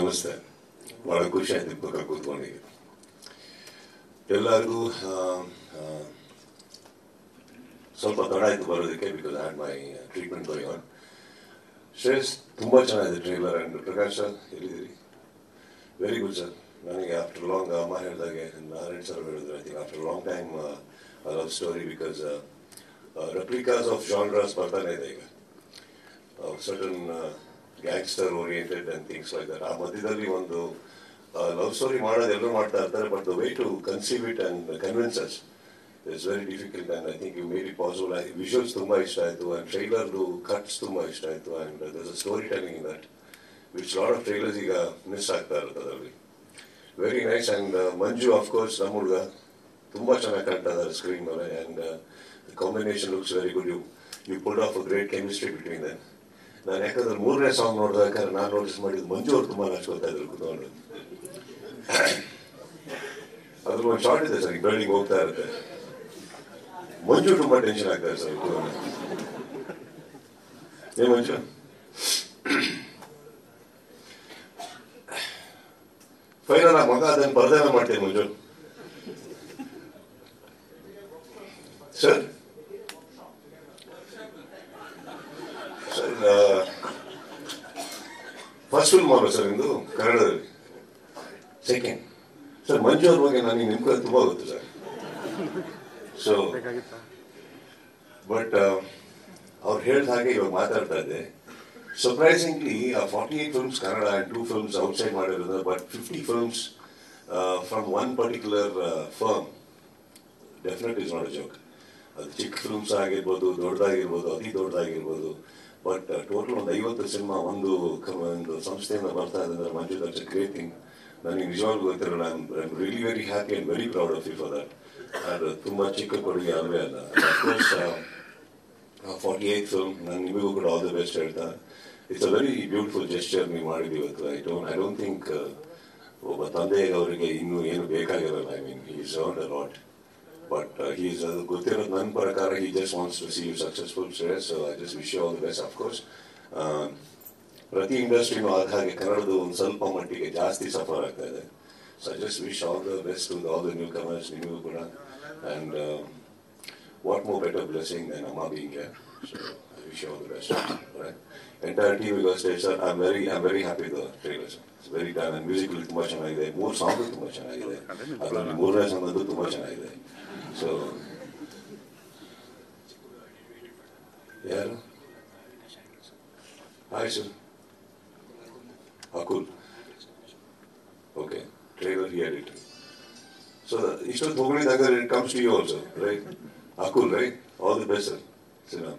ನಮಸ್ತೆ. ಭಾಳ ಖುಷಿ ಆಯ್ತು ಪಕ್ಕ ಕೂತ್ಕೊಂಡಿಗೆ. ಎಲ್ಲರಿಗೂ ಸ್ವಲ್ಪ ತಡ ಆಯಿತು ಬರೋದಕ್ಕೆ, because I had my treatment going on. Shreyas ತುಂಬ ಚೆನ್ನಾಗಿದೆ ಟ್ರೇಲರ್. ಆ್ಯಂಡ್ ಪ್ರಕಾಶ್ ಸರ್ ಎಲ್ಲಿದ್ದೀರಿ? Very good sir. ನನಗೆ ಆಫ್ಟರ್ ಲಾಂಗ್ ಅಮ್ಮ ಹೇಳಿದಾಗೆ ನಾರಾಯಣ್ ಸರ್ ಹೇಳಿದ್ರು, I think after long time love story, because replicas of genres ಬರ್ತಾನೆ ಇದೆ ಈಗ. Certain gangster oriented and things like that. ಆ ಮಧ್ಯದಲ್ಲಿ ಒಂದು ಲವ್ ಸ್ಟೋರಿ ಮಾಡೋದು ಎಲ್ಲರೂ ಮಾಡ್ತಾ ಇರ್ತಾರೆ, but the way to conceive it and convince us it's very difficult. And I think you made it possible. Visuals ತುಂಬ ಇಷ್ಟ ಆಯಿತು, ಆ್ಯಂಡ್ ಟ್ರೈಲರ್ದು ಕಟ್ಸ್ ತುಂಬ ಇಷ್ಟ ಆಯಿತು, and there a story telling in that which lot of trailers ಈಗ miss ಆಗ್ತಾ ಇರುತ್ತೆ ಅದರಲ್ಲಿ. Very nice. And Manju of course ನಮ್ಮ ಹುಡುಗ ತುಂಬ ಚೆನ್ನಾಗಿ ಕಾಣ್ತಾ ಇದ್ದಾರೆ ಸ್ಕ್ರೀನ್ ಮೇಲೆ, and combination looks very good. You pulled off a great chemistry between them. ನಾನು ಯಾಕಂದ್ರೆ 3ನೇ ಸಾಂಗ್ ನೋಡಿದಾದ್ರೆ ನಾನು ನೋಟಿಸ್ ಮಾಡಿದ್ದು ಮಂಜು ಅವ್ರು ತುಂಬ ನಚ್ಕೊತಾ ಇದ್ರು ಕೂತ್ಕೊಂಡು. ಅದ್ರ ಒಂದು ಶಾರ್ಟ್ ಇದೆ ಸರ್, ಬೆಳ್ಳಿಗೆ ಹೋಗ್ತಾ ಇರುತ್ತೆ. ಮಂಜು ತುಂಬ ಟೆನ್ಷನ್ ಆಗ್ತಾರೆ ಸರ್. ಏ ಮಂಜು, ಫೈನಲ್ ಆ ಮಗ ಅದನ್ನು ಬರ್ದಾನ ಮಾಡ್ತೇನೆ ಮಂಜು ಸರ್. ಫಸ್ಟ್ ಫಿಲ್ಮ್ ಅಲ್ವಾ ಸರ್ ಇಂದು ಕನ್ನಡದಲ್ಲಿ? Second sir. ಮಂಜು ಅವ್ರ ಬಗ್ಗೆ ನನಗೆ ನಿಮ್ಮ ಕಡೆ ತುಂಬ ಗೊತ್ತು ಸರ್. ಸೊ ಬಟ್ ಅವ್ರು ಹೇಳಿದ ಹಾಗೆ ಇವಾಗ ಮಾತಾಡ್ತಾ ಇದ್ದೆ. Surprisingly 48 films Kannada and 2 films outside ಮಾಡಿರೋದು, but 50 films from one particular firm definite is not a joke. ಅದು ಚಿಕ್ಕ ಫಿಲ್ಮ್ಸ್ ಆಗಿರ್ಬೋದು, ದೊಡ್ಡದಾಗಿರ್ಬೋದು, ಅತಿ ದೊಡ್ಡದಾಗಿರ್ಬೋದು, ಬಟ್ ಟೋಟಲ್ ಒಂದು 50 ಸಿನಿಮಾ ಒಂದು ಸಂಸ್ಥೆಯಿಂದ ಬರ್ತಾ ಇದೆ ಅಂದರೆ Manju that's a great thing. ನನಗೆ ನಿಜವಾಗ್ಲೂ ಗೊತ್ತಿರಲ್ಲ. I am really very happy and very proud of you for that. ಅದು ತುಂಬ ಚಿಕ್ಕ ಕೊಡುಗೆ ಅಲ್ವೇ ಅಲ್ಲ. ಅಫ್ಕೋರ್ಸ್ 48 ಫಿಲ್ಮ್ ನಾನು ನಿಮಗೂ ಕೂಡ ಆಲ್ ದ ಬೆಸ್ಟ್ ಹೇಳ್ತಾ. It's a very beautiful gesture ನೀವು ಮಾಡಿದ್ದೀವಿ ಇವತ್ತು. ಐ ಡೋಂಟ್ ಥಿಂಕ್ ಒಬ್ಬ ತಂದೆಗೆ ಅವರಿಗೆ ಇನ್ನೂ ಏನು ಬೇಕಾಗಿರಲ್ಲ. I mean he is earned a lot, but he is ಅದು ಗೊತ್ತಿರೋದು ನನ್ನ ಪ್ರಕಾರ he just wants to see you successful Shreyas. So I just wish you all the best. Of course ಪ್ರತಿ ಇಂಡಸ್ಟ್ರಿನೂ ಆದ ಹಾಗೆ ಕನ್ನಡದು ಒಂದು ಸ್ವಲ್ಪ ಮಟ್ಟಿಗೆ ಜಾಸ್ತಿ ಸಫರ್ ಆಗ್ತಾ ಇದೆ. So I just wish all the best to all the newcomers, ನಿಮಗೂ ಕೂಡ. And what more better blessing than ಅಮ್ಮ being here. So I wish you all the best. Entire team ಈಗ ಅಷ್ಟೇ sir. I am very happy the trailer sir. It's very done. And musical ತುಂಬ ಚೆನ್ನಾಗಿದೆ. 3 song ತುಂಬ ಚೆನ್ನಾಗಿದೆ. ಅದರಲ್ಲಿ 3ನೇ song ಅಂತೂ ತುಂಬ ಚೆನ್ನಾಗಿದೆ. ಸೊ ಯಾರು? Hi sir. Akul. Okay. Trailer he edited. So Ishwar Bhogani Nagar, it comes to you also, right? Akul, right? All the best, sir. Sit down.